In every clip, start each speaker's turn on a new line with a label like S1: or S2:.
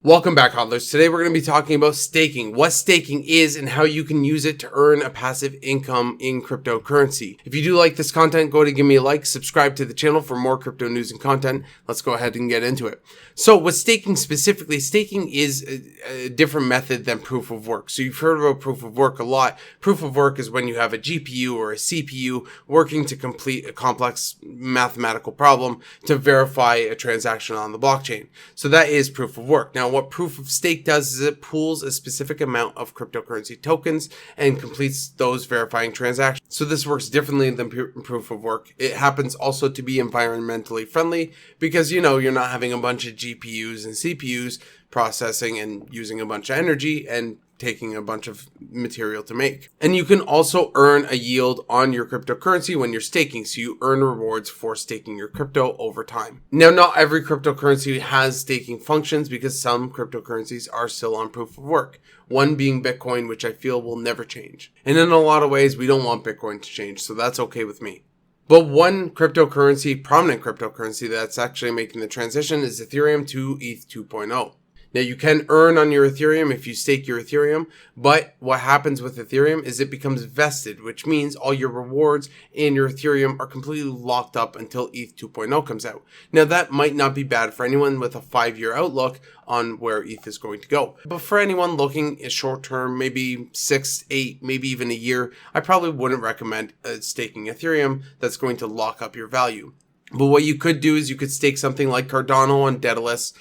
S1: Welcome back, Hodlers. Today we're going to be talking about staking, what staking is and how you can use it to earn a passive income in cryptocurrency. If you do like this content, go ahead and give me a like, subscribe to the channel for more crypto news and content. Let's go ahead and get into it. So with staking specifically, staking is a different method than proof of work. So you've heard about proof of work a lot. Proof of work is when you have a GPU or a CPU working to complete a complex mathematical problem to verify a transaction on the blockchain. So that is proof of work. Now, what proof of stake does is it pools a specific amount of cryptocurrency tokens and completes those verifying transactions. So this works differently than proof of work. It happens also to be environmentally friendly because, you're not having a bunch of GPUs and CPUs processing and using a bunch of energy and taking a bunch of material to make. And you can also earn a yield on your cryptocurrency when you're staking. So you earn rewards for staking your crypto over time. Now, not every cryptocurrency has staking functions because some cryptocurrencies are still on proof of work. One being Bitcoin, which I feel will never change. And in a lot of ways, we don't want Bitcoin to change. So that's okay with me. But one cryptocurrency, prominent cryptocurrency that's actually making the transition is Ethereum to ETH 2.0. Now, you can earn on your Ethereum if you stake your Ethereum, but what happens with Ethereum is it becomes vested, which means all your rewards in your Ethereum are completely locked up until ETH 2.0 comes out. Now, that might not be bad for anyone with a 5-year outlook on where ETH is going to go. But for anyone looking at short term, maybe 6, 8, maybe even a year, I probably wouldn't recommend staking Ethereum that's going to lock up your value. But what you could do is you could stake something like Cardano on Daedalus,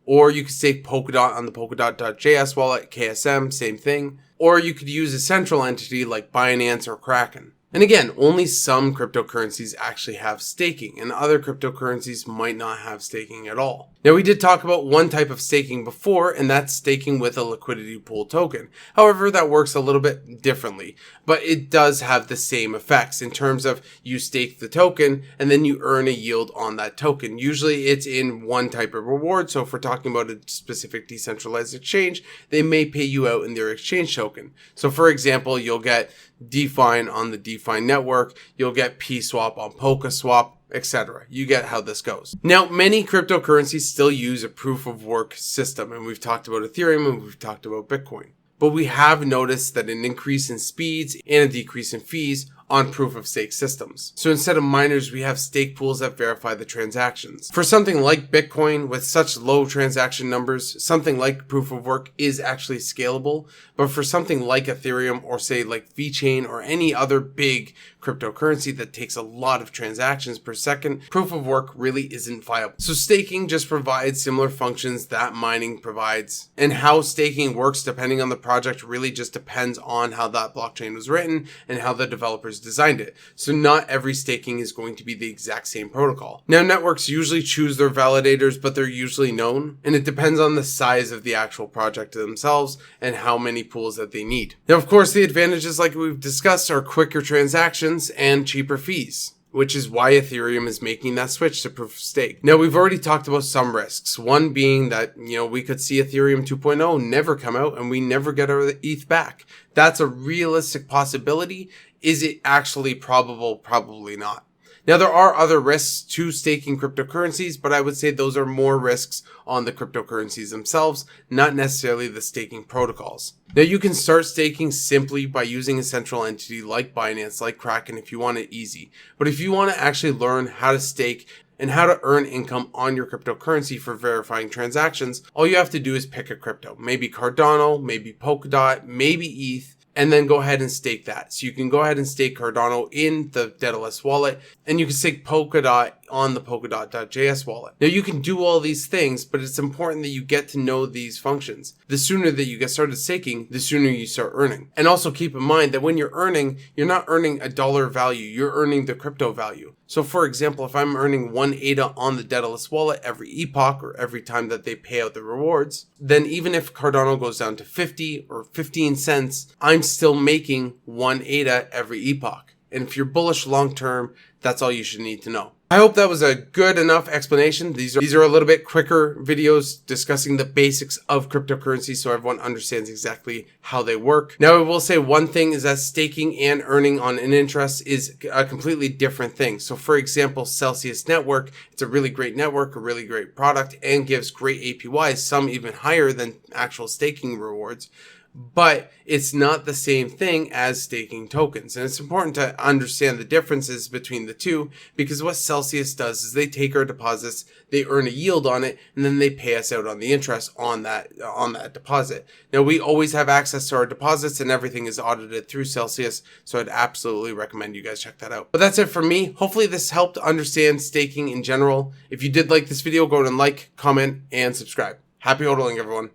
S1: or you could stake Polkadot on the Polkadot.js wallet, KSM, same thing. Or you could use a central entity like Binance or Kraken. And again, only some cryptocurrencies actually have staking, and other cryptocurrencies might not have staking at all. Now, we did talk about one type of staking before, and that's staking with a liquidity pool token. However, that works a little bit differently, but it does have the same effects in terms of you stake the token and then you earn a yield on that token. Usually it's in one type of reward. So if we're talking about a specific decentralized exchange, they may pay you out in their exchange token. So for example, you'll get DeFi on the DeFi network, you'll get PSwap on PolkaSwap, etc. You get how this goes. Now, many cryptocurrencies still use a proof of work system, and we've talked about Ethereum and we've talked about Bitcoin. But we have noticed that an increase in speeds and a decrease in fees on proof of stake systems. So instead of miners, we have stake pools that verify the transactions. For something like Bitcoin with such low transaction numbers, something like proof of work is actually scalable. But for something like Ethereum or say like VeChain or any other big cryptocurrency that takes a lot of transactions per second, proof of work really isn't viable. So staking just provides similar functions that mining provides. And how staking works depending on the project really just depends on how that blockchain was written and how the developers designed it. So not every staking is going to be the exact same protocol. Now, networks usually choose their validators, but they're usually known, and it depends on the size of the actual project themselves and how many pools that they need. Now, of course, the advantages like we've discussed are quicker transactions and cheaper fees, which is why Ethereum is making that switch to proof of stake. Now, we've already talked about some risks. One being that, we could see Ethereum 2.0 never come out and we never get our ETH back. That's a realistic possibility. Is it actually probable? Probably not. Now, there are other risks to staking cryptocurrencies, but I would say those are more risks on the cryptocurrencies themselves, not necessarily the staking protocols. Now, you can start staking simply by using a central entity like Binance, like Kraken, if you want it easy. But if you want to actually learn how to stake and how to earn income on your cryptocurrency for verifying transactions, all you have to do is pick a crypto. Maybe Cardano, maybe Polkadot, maybe ETH. And then go ahead and stake that. So you can go ahead and stake Cardano in the Daedalus wallet, and you can stake Polkadot on the Polkadot.js wallet. Now, you can do all these things, but it's important that you get to know these functions. The sooner that you get started staking, the sooner you start earning. And also keep in mind that when you're earning, you're not earning a dollar value, you're earning the crypto value. So for example, if I'm earning 1 ADA on the Daedalus wallet every epoch or every time that they pay out the rewards, then even if Cardano goes down to 50 or 15 cents, I'm still making 1 ADA every epoch. And if you're bullish long term, that's all you should need to know. I hope that was a good enough explanation. These are a little bit quicker videos discussing the basics of cryptocurrency so everyone understands exactly how they work. Now, I will say one thing is that staking and earning on an interest is a completely different thing. So for example, Celsius Network, it's a really great network, a really great product, and gives great APYs, some even higher than actual staking rewards. But it's not the same thing as staking tokens. And it's important to understand the differences between the two, because what Celsius does is they take our deposits, they earn a yield on it, and then they pay us out on the interest on that deposit. Now, we always have access to our deposits and everything is audited through Celsius. So I'd absolutely recommend you guys check that out. But that's it for me. Hopefully this helped understand staking in general. If you did like this video, go ahead and like, comment, and subscribe. Happy hodling, everyone.